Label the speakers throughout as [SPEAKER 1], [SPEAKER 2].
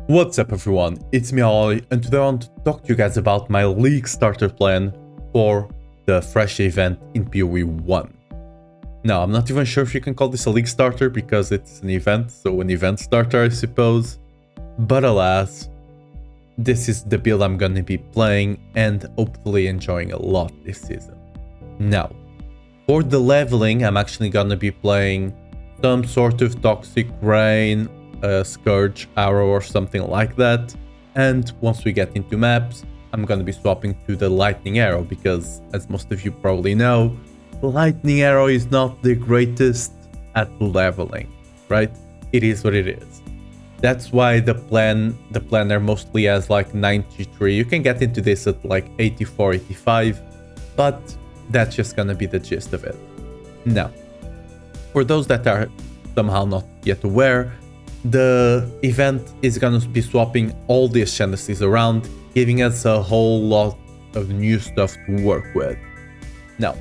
[SPEAKER 1] What's up everyone, it's me Ollie, and today I want to talk to you guys about my League starter plan for the Phrecia Event in PoE 1. Now, I'm not even sure if you can call this a League starter because it's an event, so an event starter I suppose. But alas, this is the build I'm gonna be playing and hopefully enjoying a lot this season. Now, for the leveling, I'm actually gonna be playing some sort of Toxic Rain, Scourge, Arrow or something like that, and once we get into maps I'm gonna be swapping to the Lightning Arrow because, as most of you probably know, Lightning Arrow is not the greatest at leveling, right? It is what it is. That's why the planner mostly has like 93. You can get into this at like 84, 85, but that's just gonna be the gist of it. Now, for those that are somehow not yet aware, the event is going to be swapping all the ascendancies around, giving us a whole lot of new stuff to work with. Now,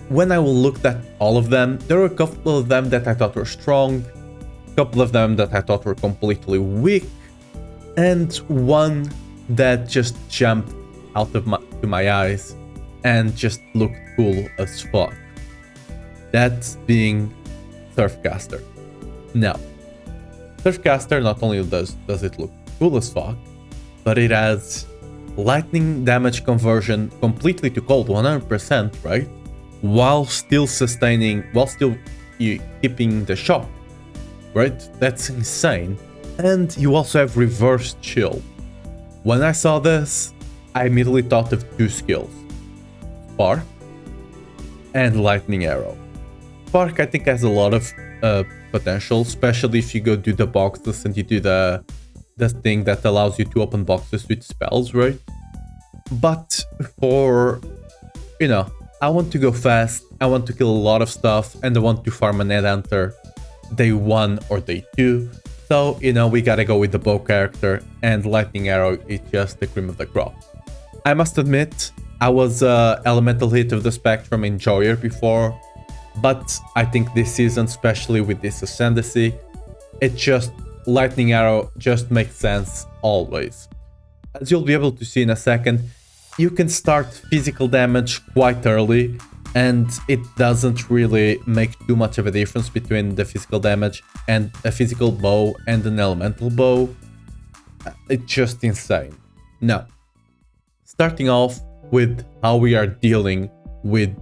[SPEAKER 1] when I will look at all of them, there were a couple of them that I thought were strong, a couple of them that I thought were completely weak, and one that just jumped out of my eyes and just looked cool as fuck. That being Surfcaster. Now, Surfcaster not only does it look cool as fuck, but it has lightning damage conversion completely to cold, 100%, right? While still keeping the shock, right? That's insane. And you also have reverse chill. When I saw this, I immediately thought of two skills: Spark and Lightning Arrow. Spark, I think, has a lot of potential, especially if you go do the boxes and you do the thing that allows you to open boxes with spells, right? But for, I want to go fast, I want to kill a lot of stuff, and I want to farm an Headhunter day 1 or day 2. So, we gotta go with the bow character, and Lightning Arrow is just the cream of the crop. I must admit, I was Elemental Hit of the Spectrum enjoyer before, but I think this season, especially with this ascendancy, Lightning Arrow just makes sense always. As you'll be able to see in a second, you can start physical damage quite early, and it doesn't really make too much of a difference between the physical damage and a physical bow and an elemental bow. It's just insane. Now, starting off with how we are dealing with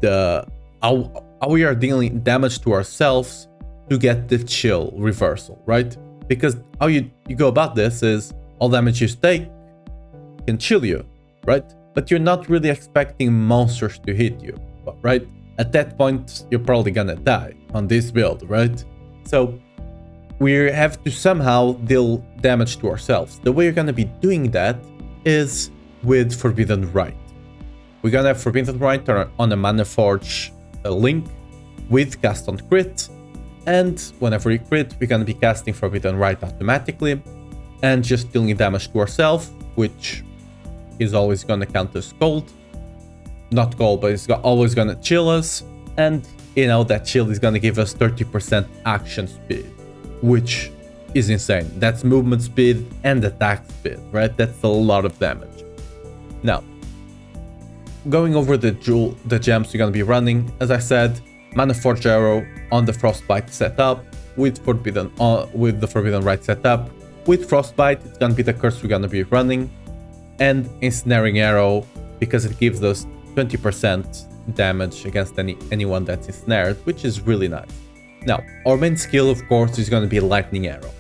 [SPEAKER 1] how we are dealing damage to ourselves to get the chill reversal, right? Because how you go about this is all damage you take can chill you, right? But you're not really expecting monsters to hit you, right? At that point, you're probably gonna die on this build, right? So we have to somehow deal damage to ourselves. The way you're gonna be doing that is with Forbidden Rite. We're gonna have Forbidden Rite on a Mana Forge link with cast on crit, and whenever we crit, we're gonna be casting Forbidden Rite automatically and just dealing damage to ourselves, which is always gonna count as cold. Not cold, but it's always gonna chill us, and that chill is gonna give us 30% action speed, which is insane. That's movement speed and attack speed, right? That's a lot of damage. Now, going over the gems you're gonna be running, as I said, Mana Forge Arrow on the Frostbite setup with the Forbidden Rite setup. With Frostbite, it's gonna be the curse we're gonna be running, and Ensnaring Arrow because it gives us 20% damage against anyone that's ensnared, which is really nice. Now, our main skill, of course, is gonna be Lightning Arrow.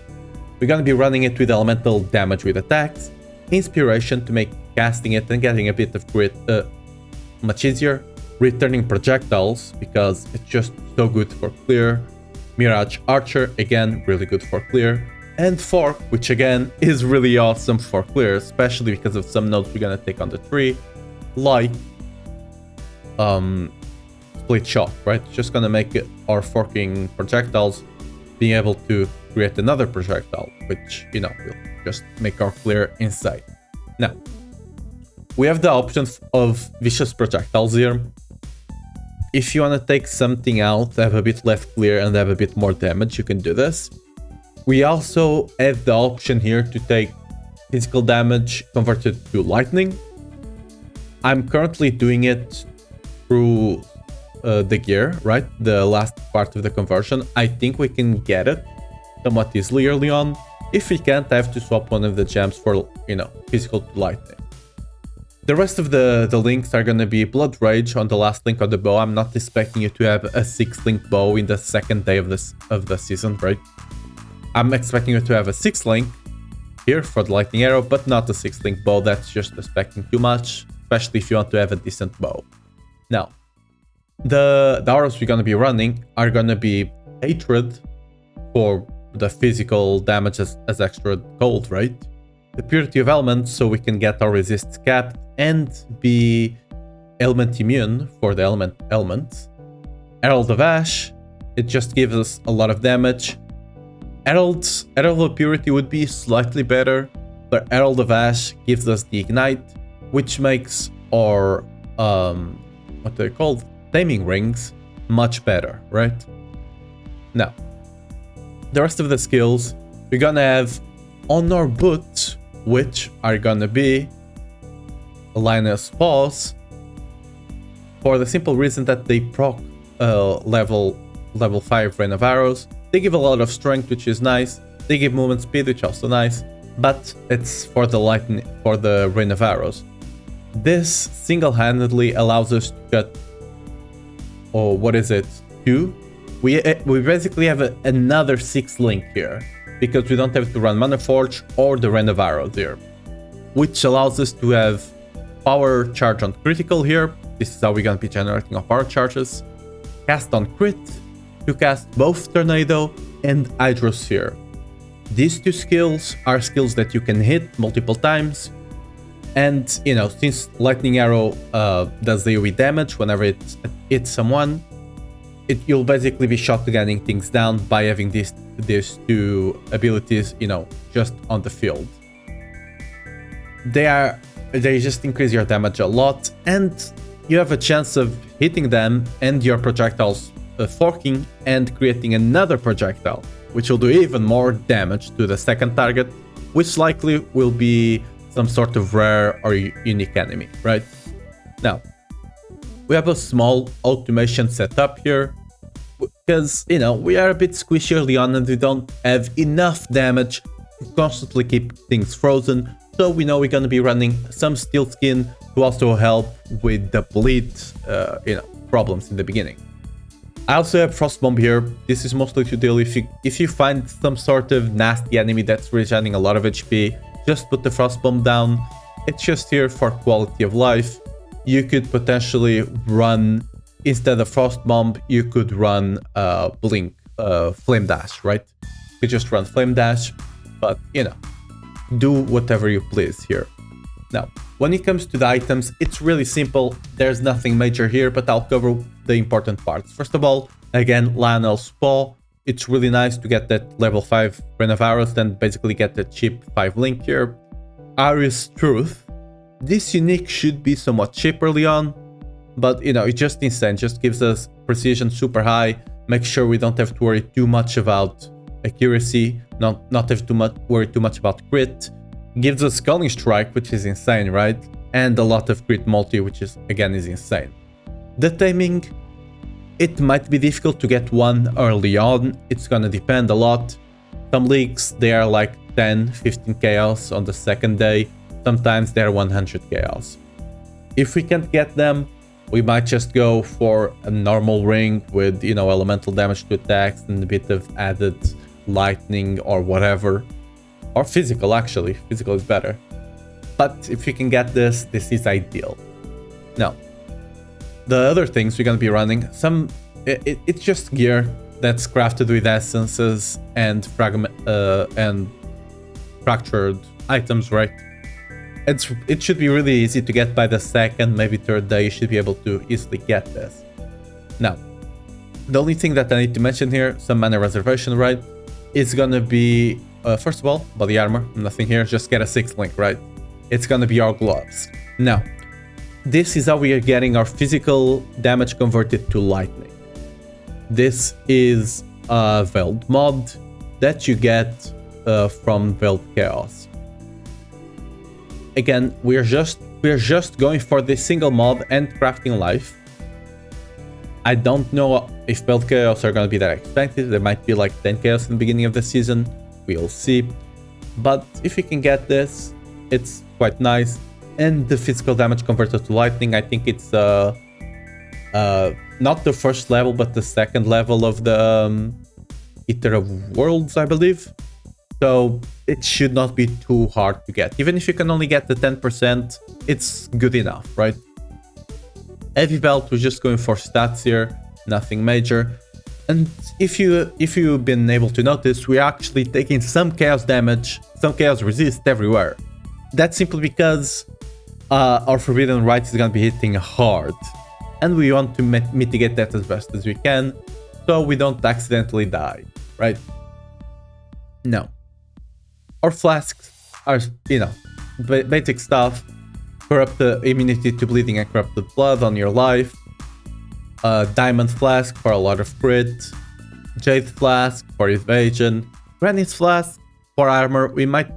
[SPEAKER 1] We're gonna be running it with elemental damage with attacks, inspiration to make casting it and getting a bit of crit much easier, returning projectiles because it's just so good for clear, Mirage Archer, again really good for clear, and Fork, which again is really awesome for clear, especially because of some nodes we're gonna take on the tree, like Split Shot, right? It's just gonna make our forking projectiles being able to create another projectile, which will just make our clear insane. Now, we have the option of vicious projectiles here. If you want to take something out, have a bit less clear and have a bit more damage, you can do this. We also have the option here to take physical damage converted to lightning. I'm currently doing it through the gear, right? The last part of the conversion. I think we can get it somewhat easily early on. If we can't, I have to swap one of the gems for, physical to lightning. The rest of the links are going to be Blood Rage on the last link of the bow. I'm not expecting you to have a 6-link bow in the second day of the season, right? I'm expecting you to have a 6-link here for the lightning arrow, but not a 6-link bow. That's just expecting too much, especially if you want to have a decent bow. Now, the arrows we're going to be running are going to be Hatred for the physical damage as extra gold, right? The Purity of Elements, so we can get our resists capped and be element immune for the elements. Herald of Ash, it just gives us a lot of damage. Herald of Purity would be slightly better, but Herald of Ash gives us the Ignite, which makes our, what they're called, Taming Rings, much better, right? Now, the rest of the skills, we're gonna have on our boots, which are gonna be Linus Paws, for the simple reason that they proc level 5 Rain of Arrows. They give a lot of strength, which is nice. They give movement speed, which is also nice, but it's for the Rain of Arrows. This single-handedly allows us to cut, what is it, 2? We basically have another 6-link here, because we don't have to run Mana Forge or the Rain of Arrows here, which allows us to have power charge on critical here. This is how we're going to be generating our power charges. Cast on crit to cast both Tornado and Hydrosphere. These two skills are skills that you can hit multiple times, and since Lightning Arrow does AoE damage whenever it hits someone, you'll basically be shotgunning things down by having these two abilities, just on the field. They just increase your damage a lot, and you have a chance of hitting them and your projectiles forking and creating another projectile, which will do even more damage to the second target, which likely will be some sort of rare or unique enemy, right? Now, we have a small automation set up here, because, we are a bit squishy early on and we don't have enough damage to constantly keep things frozen. So we know we're going to be running some Steel Skin to also help with the bleed, problems in the beginning. I also have Frost Bomb here. This is mostly to deal if you find some sort of nasty enemy that's regenerating a lot of HP, just put the Frost Bomb down. It's just here for quality of life. You could potentially run, instead of Frost Bomb, you could run Blink, Flame Dash, right? You just run Flame Dash, but do whatever you please here. Now, when it comes to the items, it's really simple. There's nothing major here, but I'll cover the important parts. First of all, again, Lionel's Paw. It's really nice to get that level 5 Rain of Arrows, then basically get the cheap 5 link here. Arius Truth. This unique should be somewhat cheap early on, but it's just insane. Just gives us precision super high. Make sure we don't have to worry too much about accuracy, not have to worry too much about crit. Gives us Scalding Strike, which is insane, right? And a lot of crit multi, which is insane. The Taming, it might be difficult to get one early on. It's gonna depend a lot. Some leagues, they are like 10, 15 chaos on the second day. Sometimes they're 100 chaos. If we can't get them, we might just go for a normal ring with, elemental damage to attacks and a bit of added lightning or whatever. Or physical, actually. Physical is better. But if you can get this is ideal. Now, the other things we're going to be running, it's just gear that's crafted with essences and fractured items, right? It should be really easy to get by the second, maybe third day. You should be able to easily get this. Now, the only thing that I need to mention here, some mana reservation, right? It's gonna be, first of all, body armor, nothing here, just get a 6 link, right? It's gonna be our gloves. Now, this is how we are getting our physical damage converted to lightning. This is a veiled mod. that you get from Veiled Chaos. Again, we're just going for this single mod and crafting life. I don't know if Veiled Chaos are gonna be that expensive. There might be like 10 chaos in the beginning of the season. We'll see. But if you can get this, it's quite nice. And the physical damage converted to lightning, I think it's not the first level, but the second level of the Eater of Worlds, I believe. So it should not be too hard to get. Even if you can only get the 10%, it's good enough, right? Heavy Belt, we're just going for stats here, nothing major. And if you've been able to notice, we're actually taking some chaos damage, some chaos resist everywhere. That's simply because our Forbidden Rite is going to be hitting hard. And we want to mitigate that as best as we can, so we don't accidentally die, right? No. Our flasks are, you know, basic stuff. Corrupt immunity to bleeding and corrupted blood on your life. Diamond flask for a lot of crit. Jade flask for evasion. Granite flask for armor. We might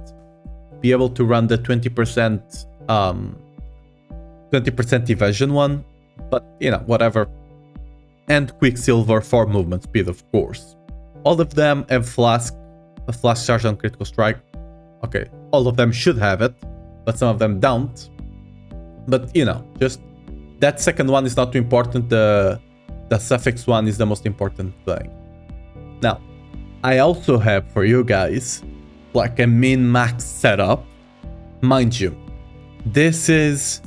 [SPEAKER 1] be able to run the 20% evasion one, but you know, whatever. And Quicksilver for movement speed, of course. All of them have a flask charge on critical strike. Okay, all of them should have it, but some of them don't. But you know, just that second one is not too important. The suffix one is the most important thing. Now, I also have for you guys like a min-max setup. Mind you, this is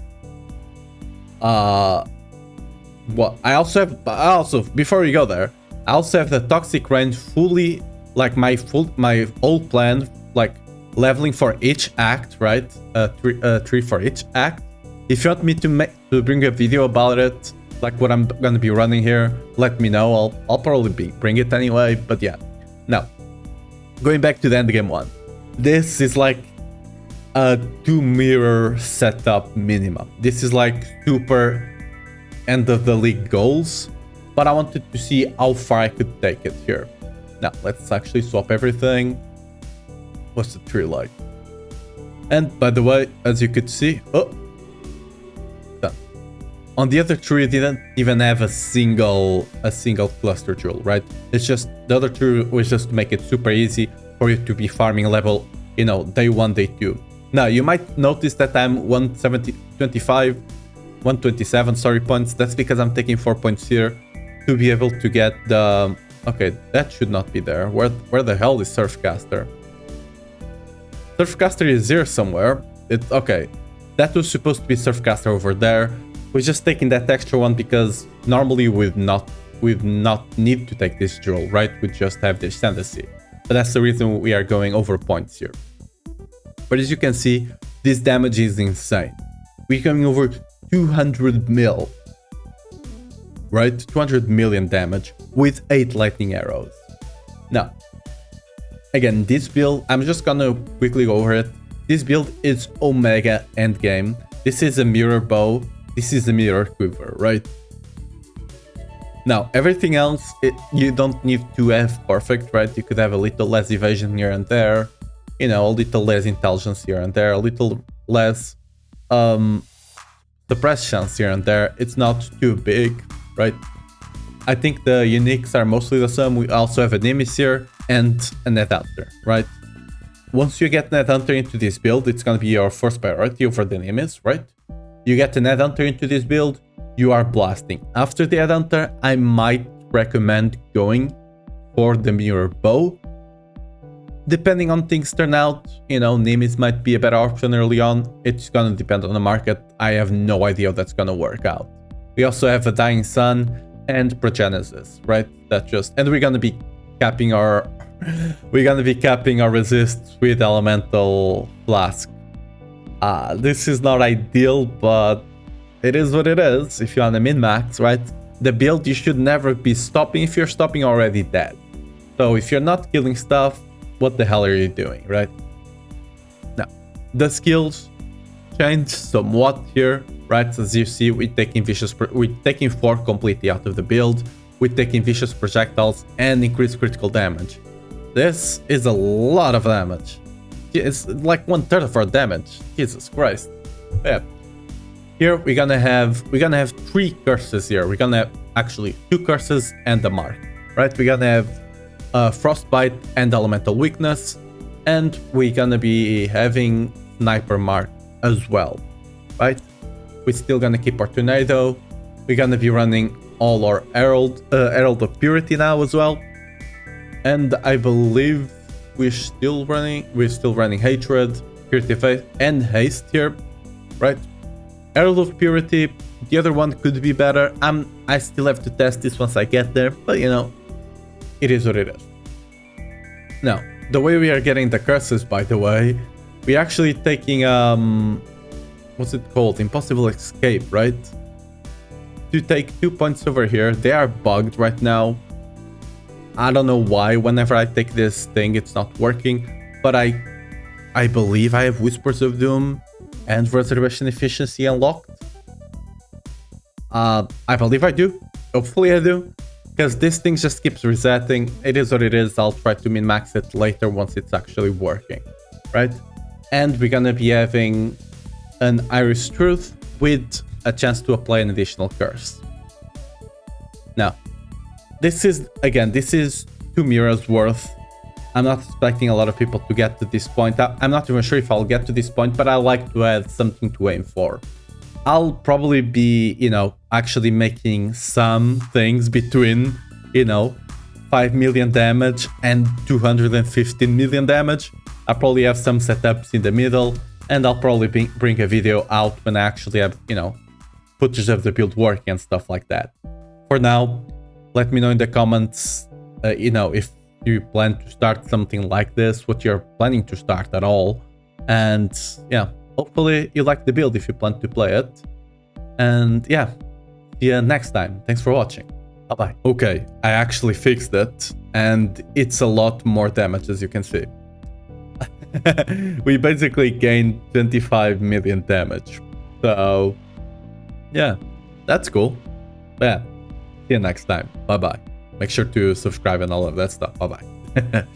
[SPEAKER 1] what I also before we go there, I also have the toxic range fully, like my old plan, like leveling for each act, right? Three for each act. If you want me to bring a video about it, like what I'm gonna be running here, let me know. I'll probably bring it anyway. But yeah, now going back to the endgame one, this is like a 2 mirror setup minimum. This is like super end of the league goals, but I wanted to see how far I could take it here. Now let's actually swap everything. What's the tree like? And by the way, as you could see, on the other tree, it didn't even have a single cluster jewel, right? It's just the other tree was just to make it super easy for you to be farming level, you know, day 1, day 2. Now you might notice that I'm 127 sorry points. That's because I'm taking 4 points here to be able to get the. Okay, that should not be there. Where the hell is Surfcaster? Surfcaster is here somewhere. Okay, that was supposed to be Surfcaster over there. We're just taking that extra one because normally we'd not need to take this jewel, right? We just have this tendency. But that's the reason we are going over points here. But as you can see, this damage is insane. We're coming over 200 mil, right? 200 million damage with 8 lightning arrows. Now, again, this build, I'm just gonna quickly go over it. This build is Omega Endgame. This is a mirror bow. This is a mirror quiver, right? Now, everything else, you don't need to have perfect, right? You could have a little less evasion here and there, you know, a little less intelligence here and there, a little less suppressed chance here and there. It's not too big, right? I think the uniques are mostly the same. We also have a Nemesis here and a Net Hunter, right? Once you get Net Hunter into this build, it's going to be your first priority over the Nemesis, right? You get the Net Hunter into this build, you are blasting. After the Net Hunter, I might recommend going for the mirror bow. Depending on things turn out, you know, Nemesis might be a better option early on. It's gonna depend on the market. I have no idea how that's gonna work out. We also have a Dying Sun and Progenesis, right? And we're gonna be capping our resists with Elemental Flask. This is not ideal, but it is what it is. If you're on a min-max, right? The build, you should never be stopping. If you're stopping, you're already dead. So if you're not killing stuff, what the hell are you doing, right? Now, the skills change somewhat here, right? As you see, we're taking 4 completely out of the build. We're taking vicious projectiles and increased critical damage. This is a lot of damage. It's like 1/3 of our damage. Jesus Christ. Yeah. Here we're gonna have 3 curses here. We're gonna have actually 2 curses and a mark. Right? We're gonna have frostbite and elemental weakness, and we're gonna be having sniper mark as well. Right? We're still gonna keep our tornado. We're gonna be running all our Herald of Purity now as well. And I believe we're still running Hatred, Purity of Faith, and Haste here, right? Herald of Purity, the other one could be better. I still have to test this once I get there, but you know, it is what it is. Now, the way we are getting the curses, by the way, we're actually taking what's it called? Impossible Escape, right? To take 2 points over here. They are bugged right now. I don't know why whenever I take this thing it's not working, but I believe I have Whispers of Doom and Reservation Efficiency unlocked. I believe I do. Hopefully I do, because this thing just keeps resetting. It is what it is. I'll try to min-max it later once it's actually working, right? And we're gonna be having an Iris Truth with a chance to apply an additional curse. Now, this is 2 mirrors worth. I'm not expecting a lot of people to get to this point. I'm not even sure if I'll get to this point, but I like to add something to aim for. I'll probably be, you know, actually making some things between, you know, 5 million damage and 215 million damage. I'll probably have some setups in the middle, and I'll probably bring a video out when I actually have, you know, footage of the build working and stuff like that. For now, let me know in the comments, you know, if you plan to start something like this, what you're planning to start at all. And yeah, hopefully you like the build if you plan to play it. And yeah, see you next time. Thanks for watching. Bye-bye. Okay, I actually fixed it, and it's a lot more damage, as you can see. We basically gained 25 million damage. So yeah, that's cool. But yeah, see you next time. Bye-bye. Make sure to subscribe and all of that stuff. Bye-bye.